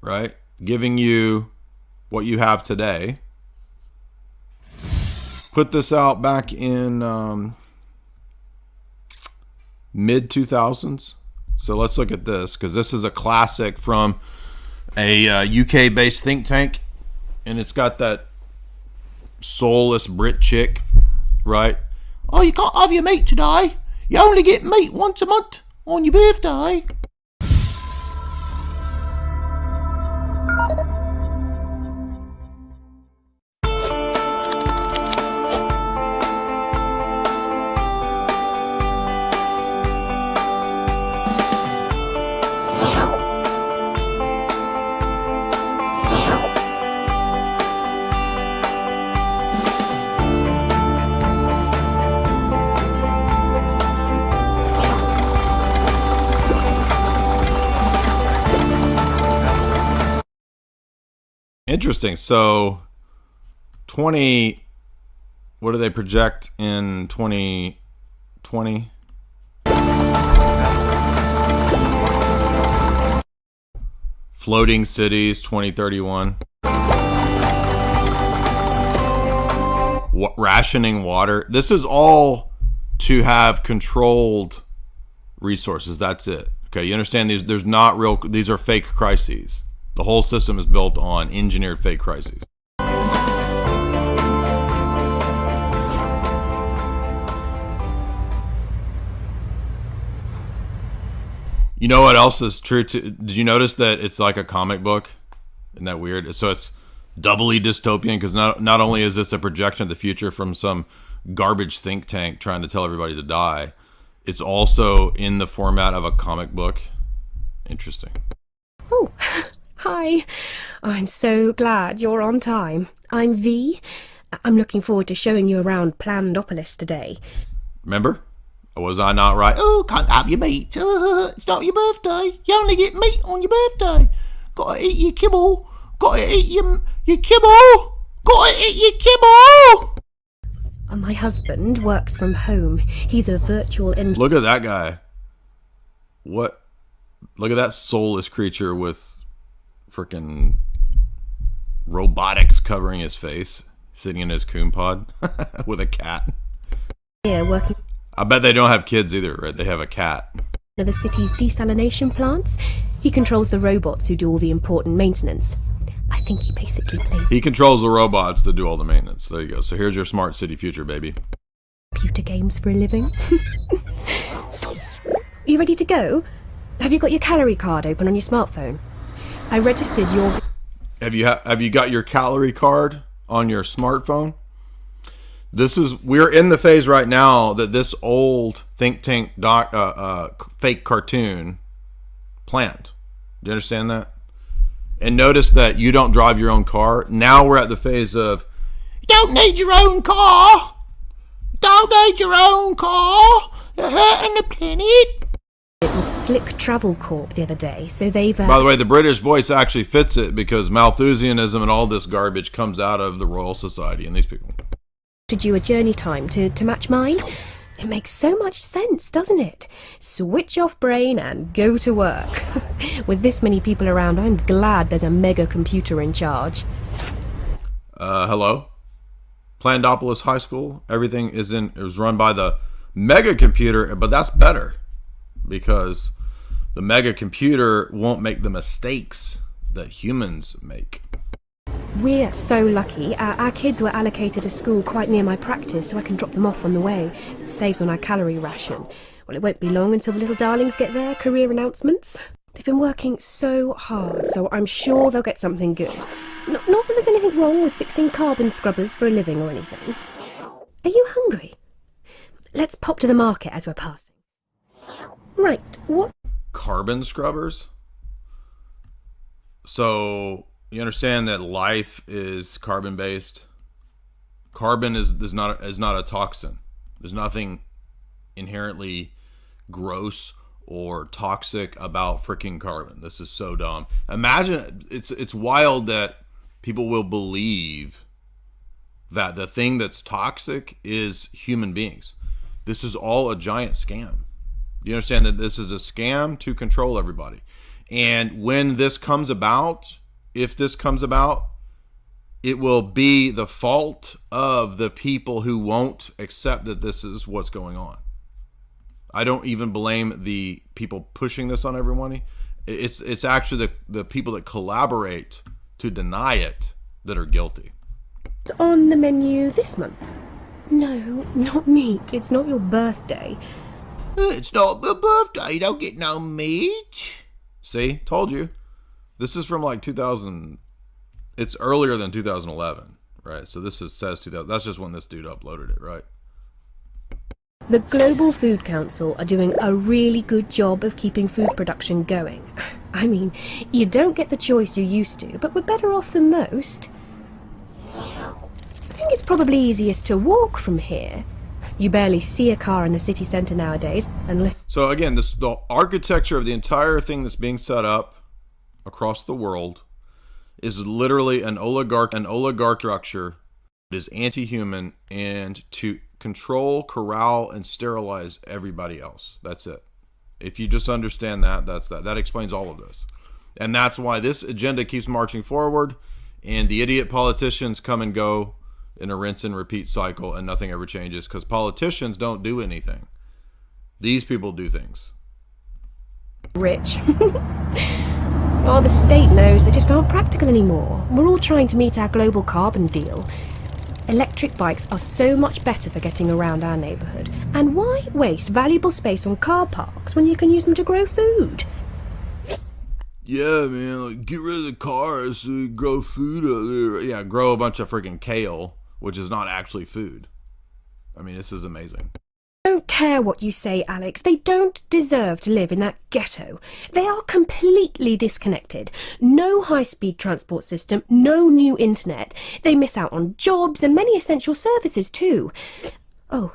right? Giving you what you have today. Put this out back in mid 2000s. So let's look at this, because this is a classic from a UK based think tank, and it's got that soulless Brit chick, right? Oh, you can't have your meat today. You only get meat once a month on your birthday. Interesting. So 20, what do they project in 2020? Floating cities 2031. Rationing water. This is all to have controlled resources. That's it. Okay, you understand there's not real, these are fake crises. The whole system is built on engineered fake crises. You know what else is true too? Did you notice that it's like a comic book? Isn't that weird? So it's doubly dystopian, because not only is this a projection of the future from some garbage think tank trying to tell everybody to die, it's also in the format of a comic book. Interesting. Oh, hi. I'm so glad you're on time. I'm V. I'm looking forward to showing you around Plannedopolis today. Remember? Was I not right? Oh, can't have your meat. It's not your birthday. You only get meat on your birthday. Gotta eat your kibble. Gotta eat your kibble. Gotta eat your kibble. My husband works from home. He's a virtual engineer. Look at that guy. What? Look at that soulless creature with freaking robotics covering his face, sitting in his coon pod with a cat. Yeah, working. I bet they don't have kids either, right? They have a cat. The city's desalination plants. He controls the robots who do all the important maintenance. I think he basically plays. He controls the robots that do all the maintenance. There you go. So here's your smart city future, baby. Computer games for a living. You ready to go? Have you got your calorie card open on your smartphone? I registered your... Have you got your calorie card on your smartphone? We're in the phase right now that this old think tank fake cartoon planned. Do you understand that? And notice that you don't drive your own car. Now we're at the phase of, you don't need your own car. Don't need your own car. You're hurting the planet. With Slip Travel Corp the other day, so they've... By the way, the British voice actually fits it, because Malthusianism and all this garbage comes out of the Royal Society and these people. You a journey time to match mine. It makes so much sense, doesn't it? Switch off brain and go to work. With this many people around, I'm glad there's a mega computer in charge. Hello? Plannedopolis High School. Everything it was run by the mega computer, but that's better, because the mega computer won't make the mistakes that humans make. We're so lucky. Our kids were allocated a school quite near my practice, so I can drop them off on the way. It saves on our calorie ration. Well, it won't be long until the little darlings get their career announcements. They've been working so hard, so I'm sure they'll get something good. Not that there's anything wrong with fixing carbon scrubbers for a living or anything. Are you hungry? Let's pop to the market as we're passing. Right, what? Carbon scrubbers? So... you understand that life is carbon based. Carbon is not a toxin. There's nothing inherently gross or toxic about freaking carbon. This is so dumb. Imagine, it's wild that people will believe that the thing that's toxic is human beings. This is all a giant scam. You understand that this is a scam to control everybody. And when this comes about, if this comes about, it will be the fault of the people who won't accept that this is what's going on. I don't even blame the people pushing this on everyone. It's actually the people that collaborate to deny it that are guilty. On the menu this month? No, not meat. It's not your birthday. It's not my birthday. You don't get no meat. See? Told you. This is from like 2000. It's earlier than 2011, right? So this says 2000. That's just when this dude uploaded it, right? The Global Food Council are doing a really good job of keeping food production going. I mean, you don't get the choice you used to, but we're better off than most. I think it's probably easiest to walk from here. You barely see a car in the city centre nowadays. So again, the architecture of the entire thing that's being set up across the world is literally an oligarch structure that is anti-human and to control, corral, and sterilize everybody else. That's it. If you just understand that, that's that. That explains all of this. And that's why this agenda keeps marching forward, and the idiot politicians come and go in a rinse and repeat cycle, and nothing ever changes because politicians don't do anything. These people do things. Rich. Well, the state knows they just aren't practical anymore. We're all trying to meet our global carbon deal. Electric bikes are so much better for getting around our neighbourhood. And why waste valuable space on car parks when you can use them to grow food? Yeah, man, like, get rid of the cars so you grow food out there. Yeah, grow a bunch of freaking kale, which is not actually food. I mean, this is amazing. I don't care what you say, Alex. They don't deserve to live in that ghetto. They are completely disconnected. No high-speed transport system, no new internet. They miss out on jobs and many essential services too. Oh,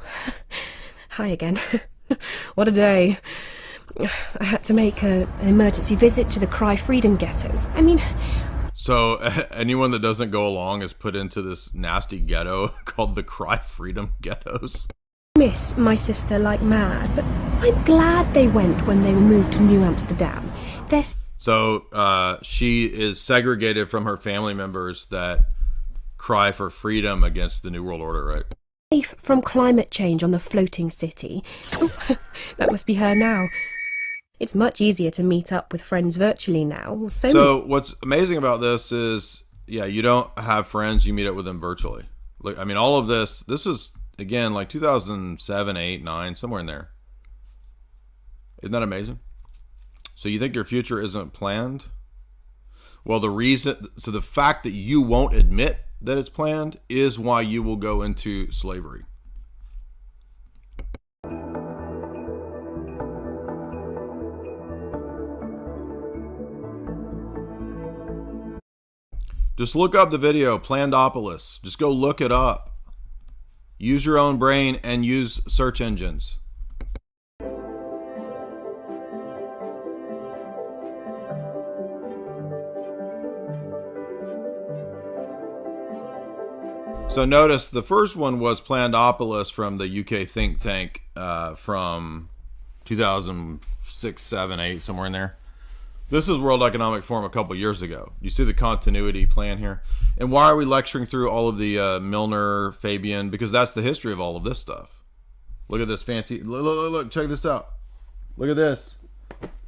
hi again. What a day. I had to make an emergency visit to the Cry Freedom ghettos. I mean... So anyone that doesn't go along is put into this nasty ghetto called the Cry Freedom ghettos. Miss my sister like mad, but I'm glad they went when they were moved to New Amsterdam. So she is segregated from her family members that cry for freedom against the New World Order, right? Safe from climate change on the floating city. Oh, that must be her now. It's much easier to meet up with friends virtually now. So what's amazing about this is, yeah, you don't have friends, you meet up with them virtually. Look, I mean, all of this was, again, like 2007, 8, 9, somewhere in there. Isn't that amazing? So you think your future isn't planned? Well, the fact that you won't admit that it's planned is why you will go into slavery. Just look up the video, Plannedopolis. Just go look it up. Use your own brain and use search engines. So notice the first one was Plannedopolis from the UK Think Tank from 2006, 7, 8, somewhere in there. This is World Economic Forum a couple years ago. You see the continuity plan here? And why are we lecturing through all of the Milner, Fabian? Because that's the history of all of this stuff. Look at this fancy... Look, check this out. Look at this.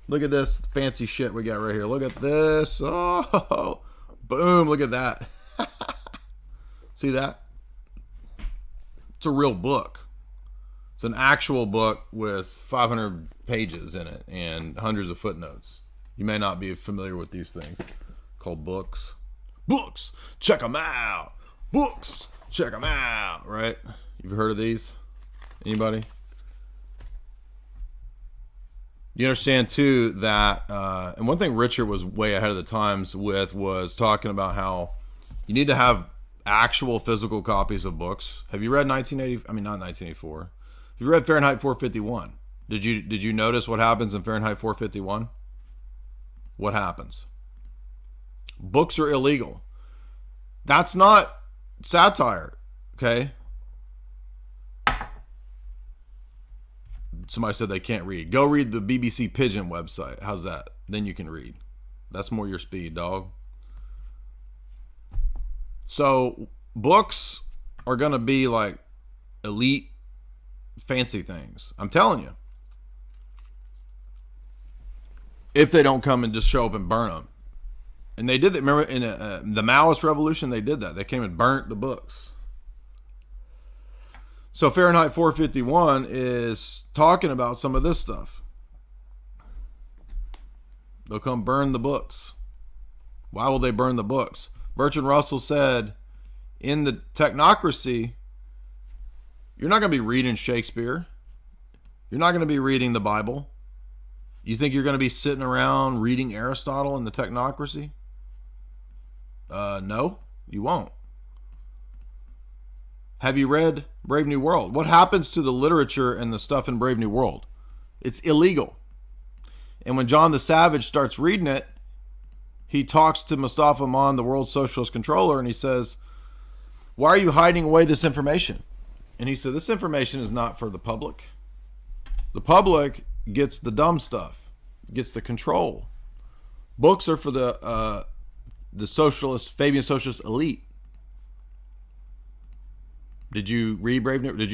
Look at this fancy shit we got right here. Look at this. Oh, boom. Look at that. See that? It's a real book. It's an actual book with 500 pages in it and hundreds of footnotes. You may not be familiar with these things called books. Books, check them out. Books, check them out. Right? You've heard of these? Anybody? You understand too that, and one thing Richard was way ahead of the times with was talking about how you need to have actual physical copies of books. Have you read 1980? I mean, not 1984. Have you read Fahrenheit 451? Did you notice what happens in Fahrenheit 451? What happens? Books are illegal. That's not satire, okay? Somebody said they can't read. Go read the BBC Pigeon website. How's that? then you can read. That's more your speed, dog. So books are going to be like elite, fancy things. I'm telling you. If they don't come and just show up and burn them. And they did that. Remember in the Maoist revolution, they did that. They came and burnt the books. So Fahrenheit 451 is talking about some of this stuff. They'll come burn the books. Why will they burn the books? Bertrand Russell said, in the Technocracy, you're not going to be reading Shakespeare. You're not going to be reading the Bible. You think you're going to be sitting around reading Aristotle in the Technocracy? No, you won't. Have you read Brave New World? What happens to the literature and the stuff in Brave New World? It's illegal. And when John the Savage starts reading it, he talks to Mustafa Aman, the world socialist controller, and he says, why are you hiding away this information? And he said, this information is not for the public. The public gets the dumb stuff, gets the control. Books are for the socialist, Fabian socialist elite. Did you read Brave New? Did you